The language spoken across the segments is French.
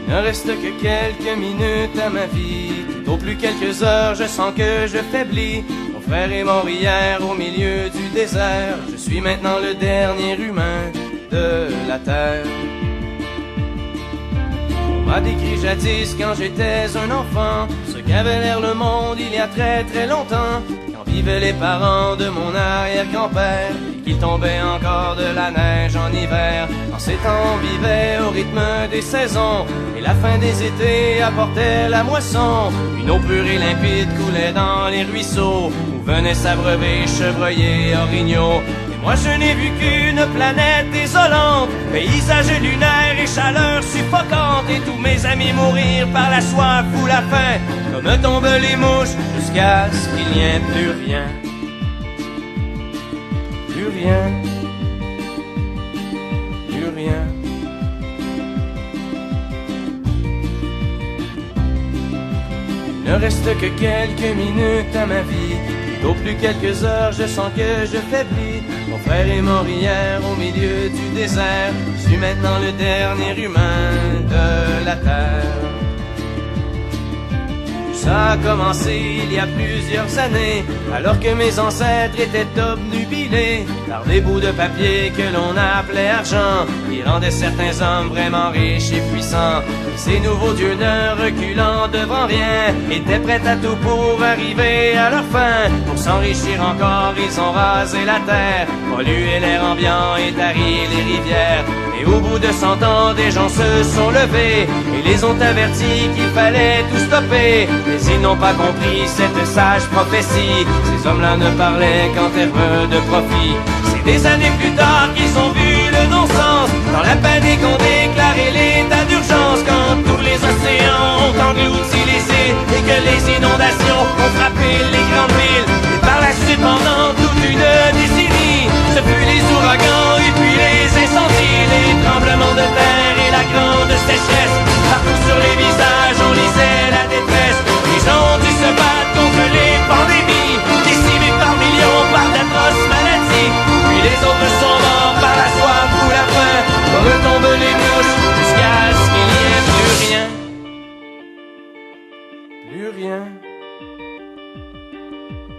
Il ne reste que quelques minutes à ma vie. Tout au plus quelques heures, je sens que je faiblis. Mon frère est mort hier au milieu du désert. Je suis maintenant le dernier humain de la terre. On m'a décrit jadis quand j'étais un enfant ce qu'avait l'air le monde il y a très très longtemps, quand vivaient les parents de mon arrière-grand-père et qu'il tombait encore de la neige en hiver. En ces temps on vivait au rythme des saisons et la fin des étés apportait la moisson. Une eau pure et limpide coulait dans les ruisseaux où venaient s'abreuver chevreuils et orignaux. Moi je n'ai vu qu'une planète désolante, paysage lunaire et chaleur suffocante, et tous mes amis mourir par la soif ou la faim, comme tombent les mouches, jusqu'à ce qu'il n'y ait plus rien. Plus rien. Plus rien. Il ne reste que quelques minutes à ma vie. Au plus quelques heures, je sens que je faiblis. Mon frère est mort hier au milieu du désert. Je suis maintenant le dernier humain de la terre. Ça a commencé il y a plusieurs années, alors que mes ancêtres étaient obnubilés par des bouts de papier que l'on appelait argent, qui rendaient certains hommes vraiment riches et puissants. Ces nouveaux dieux ne reculant devant rien, étaient prêts à tout pour arriver à leur fin. Pour s'enrichir encore, ils ont rasé la terre, pollué l'air ambiant et tari les rivières. Et au bout de 100 ans, des gens se sont levés et les ont avertis qu'il fallait tout stopper. Mais ils n'ont pas compris cette sage prophétie. Ces hommes-là ne parlaient qu'en termes de profit. C'est des années plus tard qu'ils ont vu le non-sens. Dans la panique, on déclarait l'état d'urgence, quand tous les océans ont englouti les îles et que les inondations ont frappé les grandes villes. Et par la suite, pendant toute une décennie, ce fut les ouragans et puis les incendies, les tremblements de terre et la grande sécheresse. Partout sur les visages, on lisait la détresse. Les gens ont dû se battre contre les pandémies, décimés par millions par d'atroces maladies. Puis les autres sont morts par la soif ou la faim, comme tombent les mouches, jusqu'à ce qu'il n'y ait plus rien. Plus rien.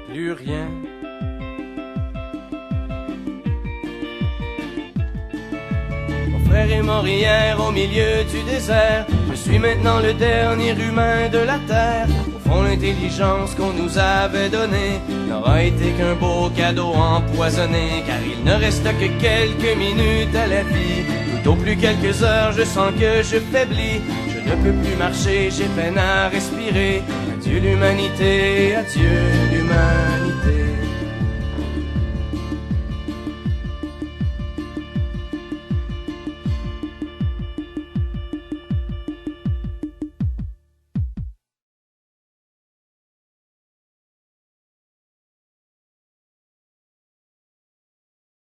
Plus rien. Mon frère est mort hier au milieu du désert. Je suis maintenant le dernier humain de la terre. Au fond, l'intelligence qu'on nous avait donnée n'aura été qu'un beau cadeau empoisonné, car il ne reste que quelques minutes à la vie. Tout au plus quelques heures, je sens que je faiblis. Je ne peux plus marcher, j'ai peine à respirer. Adieu l'humanité, adieu l'humanité.